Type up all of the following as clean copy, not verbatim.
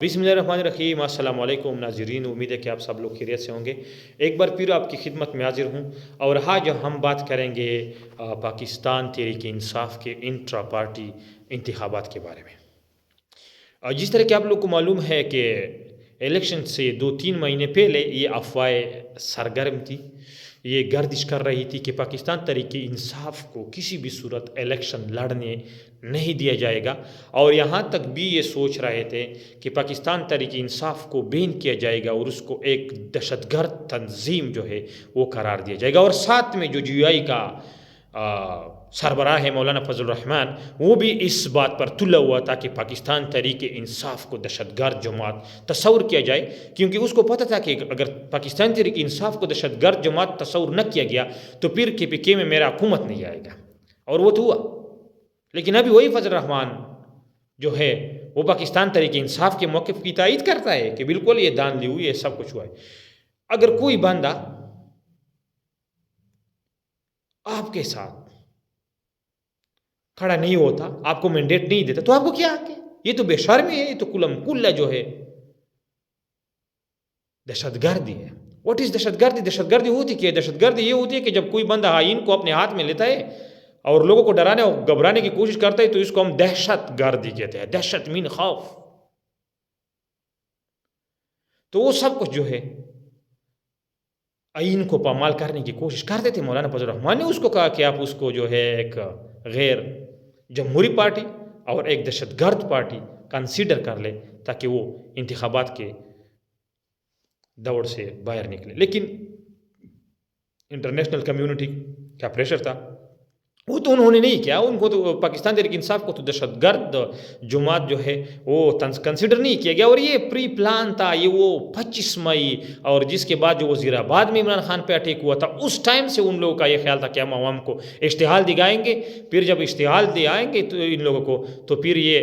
बिस्मिल्लाहिर्रहमानिर्रहीम अस्सलाम वालेकुम नाज़रीन, उम्मीद है कि आप सब लोग खैरियत से होंगे। एक बार फिर आपकी खिदमत में हाजिर हूँ और आज हम बात करेंगे पाकिस्तान तहरीक इंसाफ के इंट्रा पार्टी इंतखाबात के बारे में। जिस तरह कि आप लोग को मालूम है कि इलेक्शन से 2-3 महीने पहले ये अफवाहें सरगर्म थी। ये गर्दिश कर रही थी कि पाकिस्तान तहरीक इंसाफ को किसी भी सूरत इलेक्शन लड़ने नहीं दिया जाएगा, और यहाँ तक भी ये सोच रहे थे कि पाकिस्तान तहरीक इंसाफ को बैन किया जाएगा और उसको एक दहशतगर्द तंजीम जो है वो करार दिया जाएगा। और साथ में जो जीआई का सरबराह है मौलाना फजल रहमान, वो भी इस बात पर तुला हुआ था कि पाकिस्तान तहरीक इंसाफ को दहशतगर्द जमात तस्वुर किया जाए, क्योंकि उसको पता था कि अगर पाकिस्तान तहरीक इंसाफ को दहशतगर्द जमात तस्वुर न किया गया तो फिर KPK में मेरा हुकूमत नहीं आएगा। और वो तो हुआ, लेकिन अभी वही फजल रहमान जो है वो पाकिस्तान तहरीक इंसाफ के मौक़िफ़ की तायीद करता है कि बिल्कुल ये दान ली हुई है, सब कुछ हुआ है। अगर कोई बंदा आपके साथ खड़ा नहीं होता, आपको मैंडेट नहीं देता, तो आपको क्या हक है? ये तो बेशर्मी है, ये तो कुलम कुल्ला जो है दहशतगर्दी है। व्हाट इज़ दहशतगर्दी? दहशतगर्दी होती क्या है? दहशतगर्दी ये होती है कि जब कोई बंदा आइन को अपने हाथ में लेता है और लोगों को डराने और घबराने की कोशिश करता है, तो इसको हम दहशतगर्दी कहते हैं। दहशत मीन खौफ। तो वो सब कुछ जो है आइन को पामाल करने की कोशिश करते थे। मौलाना फजल रहमान ने उसको कहा कि आप उसको जो है एक गैर जमहूरी पार्टी और एक दहशतगर्द पार्टी कंसीडर कर ले, ताकि वो इंतखाबात के दौड़ से बाहर निकले। लेकिन इंटरनेशनल कम्युनिटी का प्रेशर था, वो तो उन्होंने नहीं किया। उनको तो पाकिस्तान तहरीक इंसाफ को तो दहशतगर्द जमात जो है वो कंसिडर नहीं किया गया, और ये प्री प्लान था। ये वो 25 मई और जिसके बाद जो वज़ीराबाद में इमरान खान पे अटैक हुआ था, उस टाइम से उन लोगों का ये ख्याल था कि हम आवाम को इश्तिहाल दिखाएंगे। फिर जब इश्तिहाल दिखाएंगे तो इन लोगों को, तो फिर ये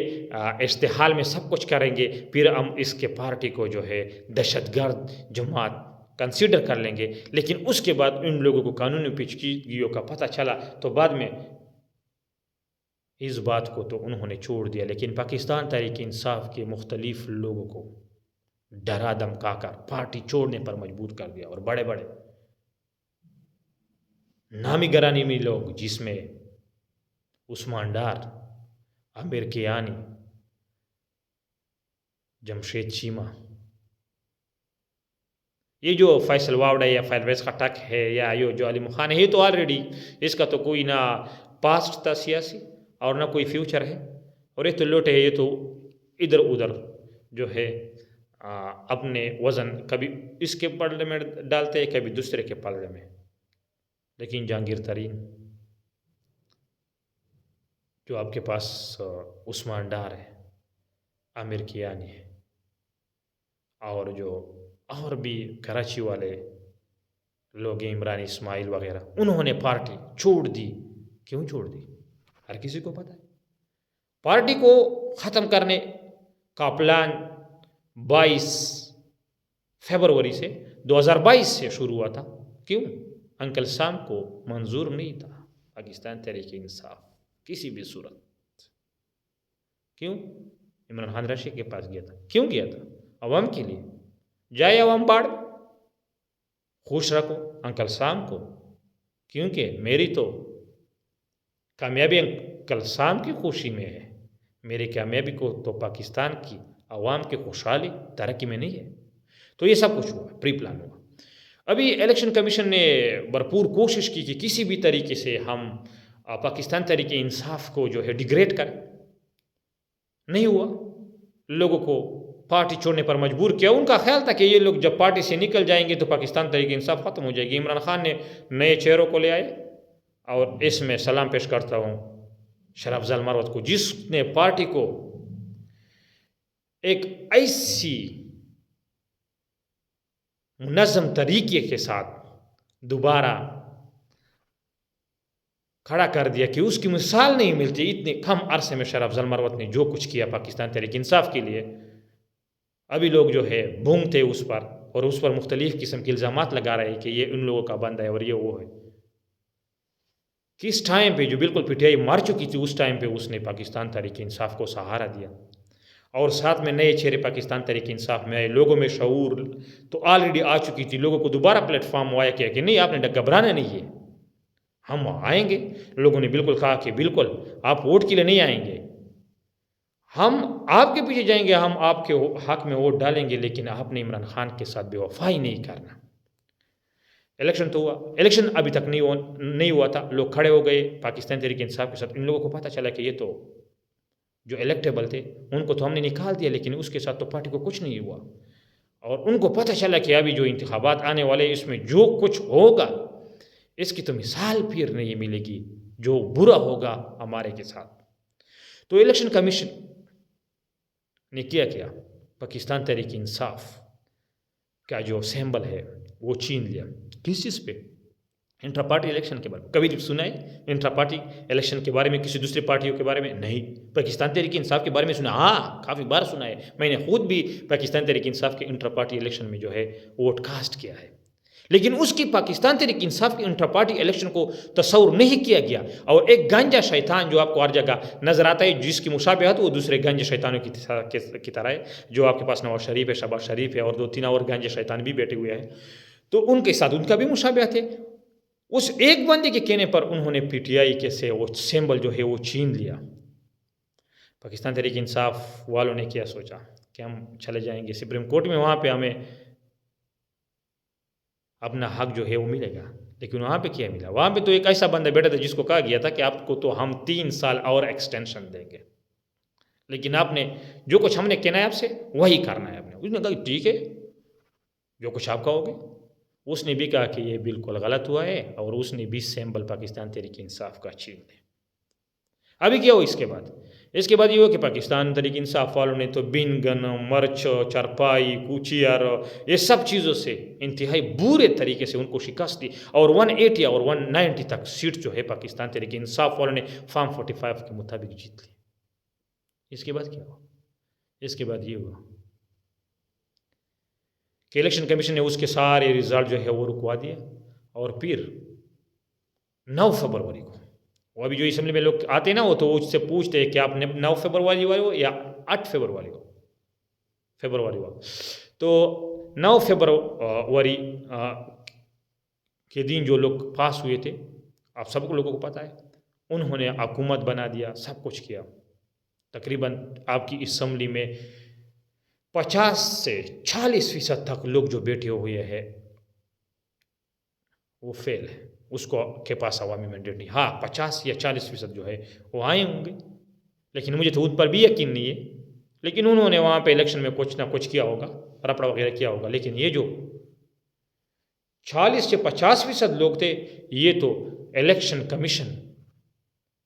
इश्तिहाल में सब कुछ करेंगे, फिर हम इसके पार्टी को जो है दहशतगर्द जमात कंसीडर कर लेंगे। लेकिन उसके बाद इन लोगों को कानूनी पेचीदगियों का पता चला, तो बाद में इस बात को तो उन्होंने छोड़ दिया। लेकिन पाकिस्तान तहरीक इंसाफ के मुख्तलिफ लोगों को डरा धमका कर पार्टी छोड़ने पर मजबूर कर दिया, और बड़े बड़े नामी गिरामी लोग, जिसमें उस्मान डार, आमिर कियानी, जमशेद चीमा, ये जो फैसल वावड़ा या फैलवेज खटक है, या ये जो अली खान है, ये तो ऑलरेडी इसका तो कोई ना पास्ट था सियासी और ना कोई फ्यूचर है, और ये तो लोटे है। ये तो इधर उधर जो है अपने वज़न कभी इसके पलड़े में डालते हैं, कभी दूसरे के पलड़े में। लेकिन जहांगीर तरीन जो आपके पास उस्मान डार है, आमिर कियानी है, और जो और भी कराची वाले लोग हैं, इमरान इस्माइल वगैरह, उन्होंने पार्टी छोड़ दी। क्यों छोड़ दी? हर किसी को पता है। पार्टी को ख़त्म करने का प्लान 22 फरवरी से 2022 से शुरू हुआ था। क्यों? अंकल साम को मंजूर नहीं था पाकिस्तान तहरीक इंसाफ किसी भी सूरत। क्यों? इमरान खान रशी के पास गया था। क्यों गया था? अवाम के लिए। जाए अवाम बाढ़, खुश रखो अंकल साम को, क्योंकि मेरी तो कामयाबी अंकल साम की खुशी में है। मेरी कामयाबी को तो पाकिस्तान की अवाम की खुशहाली तरक्की में नहीं है। तो ये सब कुछ हुआ, प्री प्लान हुआ। अभी इलेक्शन कमीशन ने भरपूर कोशिश की कि किसी भी तरीके से हम पाकिस्तान तहरीक इंसाफ को जो है डिग्रेड करें। नहीं हुआ। लोगों को पार्टी छोड़ने पर मजबूर किया। उनका ख्याल था कि ये लोग जब पार्टी से निकल जाएंगे तो पाकिस्तान तहरीक इंसाफ ख़त्म हो जाएगी। इमरान खान ने नए चेहरों को ले आए, और इसमें सलाम पेश करता हूँ शरफ अफजल मरवत को, जिसने पार्टी को एक ऐसी मुनज़्ज़म तरीके के साथ दोबारा खड़ा कर दिया कि उसकी मिसाल नहीं मिलती। इतने कम अरसे में शरफ अफजल मरवत ने जो कुछ किया पाकिस्तान तहरीक इंसाफ के लिए, अभी लोग जो है भूंगते उस पर, और उस पर मुख्तलिफ़ किस्म के इल्ज़ामात लगा रहे हैं कि ये उन लोगों का बंदा है और ये वो है। किस टाइम पे जो बिल्कुल पिटाई मार चुकी थी, उस टाइम पे उसने पाकिस्तान तहरीक इंसाफ को सहारा दिया, और साथ में नए चेहरे पाकिस्तान तहरीक इंसाफ में आए, लोगों में शऊर तो ऑलरेडी आ चुकी थी, लोगों को दोबारा प्लेटफॉर्म मुहैया किया कि नहीं आपने घबराना नहीं है, हम आएंगे। लोगों ने बिल्कुल कहा कि बिल्कुल आप वोट के लिए नहीं आएंगे, हम आपके पीछे जाएंगे, हम आपके हक में वोट डालेंगे, लेकिन आपने इमरान खान के साथ बेवफाई नहीं करना। इलेक्शन तो हुआ, इलेक्शन अभी तक नहीं हुआ था, लोग खड़े हो गए पाकिस्तान तहरीक इंसाफ के साथ। इन लोगों को पता चला कि ये तो जो इलेक्टेबल थे उनको तो हमने निकाल दिया, लेकिन उसके साथ तो पार्टी को कुछ नहीं हुआ। और उनको पता चला कि अभी जो इंतखाबात आने वाले इसमें जो कुछ होगा इसकी तो मिसाल फिर नहीं मिलेगी, जो बुरा होगा हमारे के साथ। तो इलेक्शन कमीशन ने क्या पाकिस्तान तहरीक इंसाफ का जो सिंबल है वो छीन लिया। किस चीज़ पे? इंट्रा पार्टी इलेक्शन के बारे में कभी सुना है? इंट्रा पार्टी इलेक्शन के बारे में किसी दूसरी पार्टियों के बारे में नहीं। पाकिस्तान तहरीक इंसाफ के बारे में सुना, हाँ काफ़ी बार सुना है, मैंने खुद भी पाकिस्तान तहरीक इंसाफ के इंट्रा पार्टी इलेक्शन में जो है वोट कास्ट किया है, लेकिन उसकी पाकिस्तान तहरीक इंसाफ के इंट्रा पार्टी इलेक्शन को तस्वुर नहीं किया गया। और एक गांजा शैतान जो आपको हर जगह नजर आता है, जिसकी मुशाबहत वो दूसरे गांजे शैतानों की तरह है, जो आपके पास नवाज शरीफ है, शहबाज शरीफ है और 2-3 और गांजे शैतान भी बैठे हुए हैं, तो उनके साथ उनका भी मुशाबहत है। उस एक बंदे के कहने पर उन्होंने पीटीआई के से वो सिंबल जो है वो छीन लिया। पाकिस्तान तहरीक इंसाफ वालों ने क्या सोचा कि हम चले जाएंगे सुप्रीम कोर्ट में, वहाँ पे हमें अपना हक जो है वो मिलेगा, लेकिन वहाँ पे क्या मिला? वहाँ पे तो एक ऐसा बंदा बैठा था जिसको कहा गया था कि आपको तो हम 3 साल और एक्सटेंशन देंगे, लेकिन आपने जो कुछ हमने कहना है आपसे वही करना है आपने। उसने कहा ठीक है जो कुछ आप कहोगे। उसने भी कहा कि ये बिल्कुल गलत हुआ है और उसने भी सिंबल पाकिस्तान तहरीक इंसाफ का छीन लिया। अभी क्या हो इसके बाद? इसके बाद ये हो कि पाकिस्तान तहरीक इंसाफ वालों ने तो बिन गन, मर्च, चारपाई, कुचियर, ये सब चीज़ों से इंतहाई बुरे तरीके से उनको शिकस्त दी और 180 और 190 तक सीट जो है पाकिस्तान तहरीक इंसाफ वालों ने फॉर्म 45 के मुताबिक जीत ली। इसके बाद क्या हुआ? इसके बाद ये हुआ कि इलेक्शन कमीशन ने उसके सारे रिजल्ट जो है वो रुकवा दिए और फिर 9 फरवरी को, वो अभी जो असम्बली में लोग आते हैं ना, वो तो उससे पूछते हैं कि आपने 9 फरवरी वाले हो या 8 फरवरी को। तो 9 फरवरी के दिन जो लोग पास हुए थे, आप सब लोगों को पता है, उन्होंने हुकूमत बना दिया, सब कुछ किया। तकरीबन आपकी असम्बली में 50 से 40% तक लोग जो बैठे हुए हैं वो फेल है, उसको के पास अवामी मैंडेट नहीं। हाँ 50 या 40% जो है वो आए होंगे, लेकिन मुझे तो उन पर भी यकीन नहीं है, लेकिन उन्होंने वहाँ पे इलेक्शन में कुछ ना कुछ किया होगा, रपड़ा वगैरह किया होगा। लेकिन ये जो 40 से 50% लोग थे, ये तो इलेक्शन कमीशन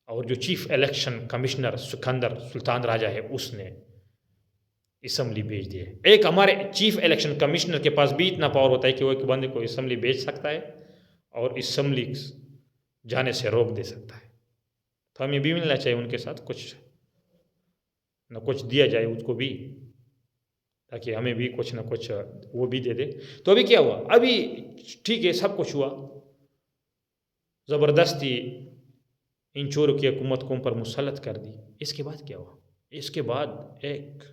और जो chief election commissioner Sikandar Sultan Raja है उसने असम्बली भेज दिए। एक हमारे चीफ इलेक्शन कमिश्नर के पास भी इतना पावर होता है कि वो एक बंदे को असम्बली भेज सकता है और असम्बली जाने से रोक दे सकता है। तो हमें भी मिलना चाहिए उनके साथ, कुछ न कुछ दिया जाए उसको भी, ताकि हमें भी कुछ न कुछ वो भी दे दे। तो अभी क्या हुआ? अभी ठीक है सब कुछ हुआ, ज़बरदस्ती इन चोरों की हुकूमत को उन पर मुसल्लत कर दी। इसके बाद क्या हुआ? इसके बाद एक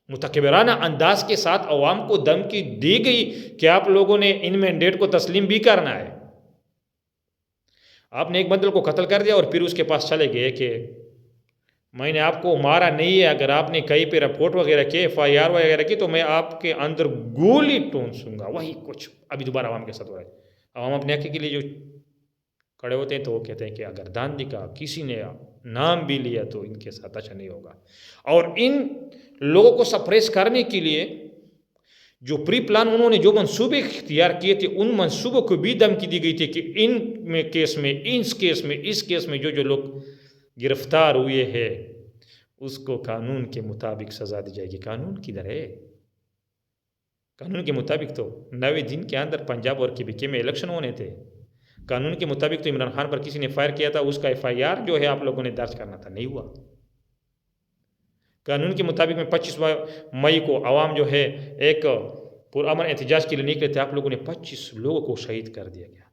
मुतकबिराना अंदाज के साथ अवाम को धमकी दी गई कि आप लोगों ने इन मैंडेट को तस्लीम भी करना है। आपने एक बंदर को कत्ल कर दिया और फिर उसके पास चले गए कि मैंने आपको मारा नहीं है, अगर आपने कहीं पे रिपोर्ट वगैरह की, FIR वगैरह की, तो मैं आपके अंदर गोली ठूंसूंगा। वही कुछ अभी दोबारा अवाम के साथ हो रहा है। अवाम अपने हक के लिए जो खड़े होते हैं तो वो कहते हैं कि अगर दांडी का किसी ने नाम भी लिया तो इनके साथ अच्छा नहीं होगा। और इन लोगों को सप्रेस करने के लिए जो प्री प्लान उन्होंने जो मंसूबे इख्तियार किए थे, उन मंसूबों को भी धमकी दी गई थी कि इस केस में जो लोग गिरफ्तार हुए हैं उसको कानून के मुताबिक सज़ा दी जाएगी। कानून किधर है? कानून के मुताबिक तो 90 दिन के अंदर पंजाब और KPK में इलेक्शन होने थे। कानून के मुताबिक तो इमरान खान पर किसी ने फायर किया था, उसका FIR जो है आप लोगों ने दर्ज करना था, नहीं हुआ। कानून के मुताबिक में 25 मई को आवाम जो है एक पुरअमन एहतजाज के लिए निकले थे, आप लोगों ने 25 लोगों को शहीद कर दिया गया।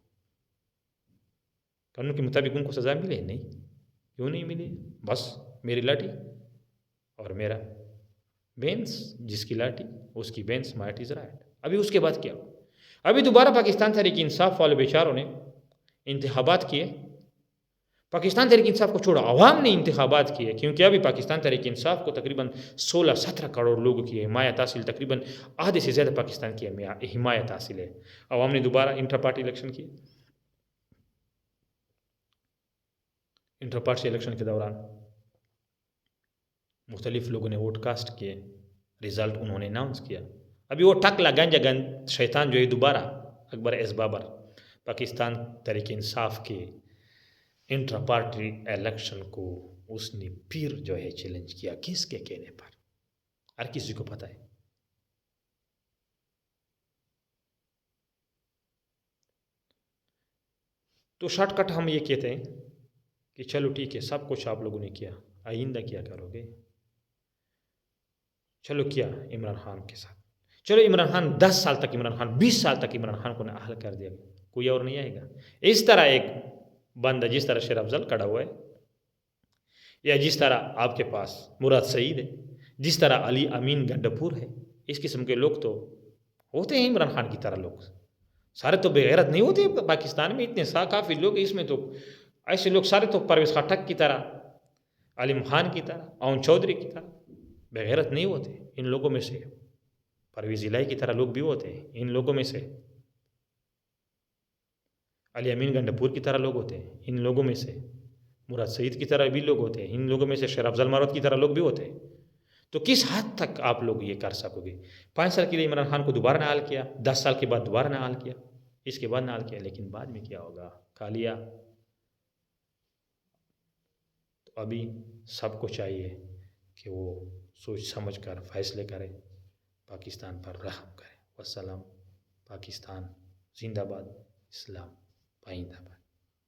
कानून के मुताबिक उनको सज़ा मिले? नहीं। क्यों नहीं मिली? बस मेरी लाठी। और मेरा बेंस जिसकी लाठी उसकी बेंस माइट इज़ राइट। अभी उसके बाद क्या? अभी दोबारा पाकिस्तान तहरीक इंसाफ वाले बेचारों ने इंतखाबात किए। पाकिस्तान तहरीक इंसाफ को छोड़ो, अवाम ने इंतखाबात किए, क्योंकि अभी पाकिस्तान तहरीक इंसाफ को तकरीबन 16-17 करोड़ लोगों की हिमायत हासिल, तकरीबन आधे से ज़्यादा पाकिस्तान की हिमायत हासिल है। अवाम ने दोबारा इंटर पार्टी इलेक्शन किए। इंटर पार्टी इलेक्शन के दौरान मुख्तलिफ लोगों ने वोट कास्ट किए, रिज़ल्ट उन्होंने अनाउंस किया। अभी वो टकला गंजा गंज शैतान जो है दोबारा अकबर एस बाबर पाकिस्तान तहरीक इंसाफ के इंटर पार्टी इलेक्शन को उसने फिर जो है चैलेंज किया। किसके कहने पर? हर किसी को पता है। तो शॉर्टकट हम ये कहते हैं कि चलो ठीक है, सब कुछ आप लोगों ने किया, आइंदा क्या करोगे? चलो किया इमरान खान के साथ, चलो इमरान खान 10 साल तक, इमरान खान 20 साल तक इमरान खान को नाअहल कर दिया, कोई और नहीं आएगा। इस तरह एक बंदा जिस तरह शेर अफजल खड़ा हुआ है, या जिस तरह आपके पास मुराद सईद है, जिस तरह अली अमीन गंडपुर है, इस किस्म के लोग तो होते हैं इमरान खान की तरह लोग। सारे तो बेगैरत नहीं होते पाकिस्तान में, इतने काफ़ी लोग इसमें तो ऐसे लोग सारे तो परवेज़ खटक की तरह, आलिम खान की तरह, अवन चौधरी की तरह बेगैरत नहीं होते। इन लोगों में से परवेज़ इलाही की तरह लोग भी होते हैं, इन लोगों में से अली अमीन गंडपुर की तरह लोग होते हैं, इन लोगों में से मुराद सईद की तरह भी लोग होते हैं, इन लोगों में से शेर अफजल मारूद की तरह लोग भी होते हैं। तो किस हद तक आप लोग ये कर सकोगे? 5 साल के लिए इमरान खान को दोबारा नाल किया, 10 साल के बाद दोबारा नाल किया, इसके बाद नाल किया, लेकिन बाद में क्या होगा? खा लिया। तो अभी सबको चाहिए कि वो सोच समझ कर फैसले करें, पाकिस्तान पर रहम करें। वस्सलाम। पाकिस्तान जिंदाबाद, इस्लाम पाइंदाबाद।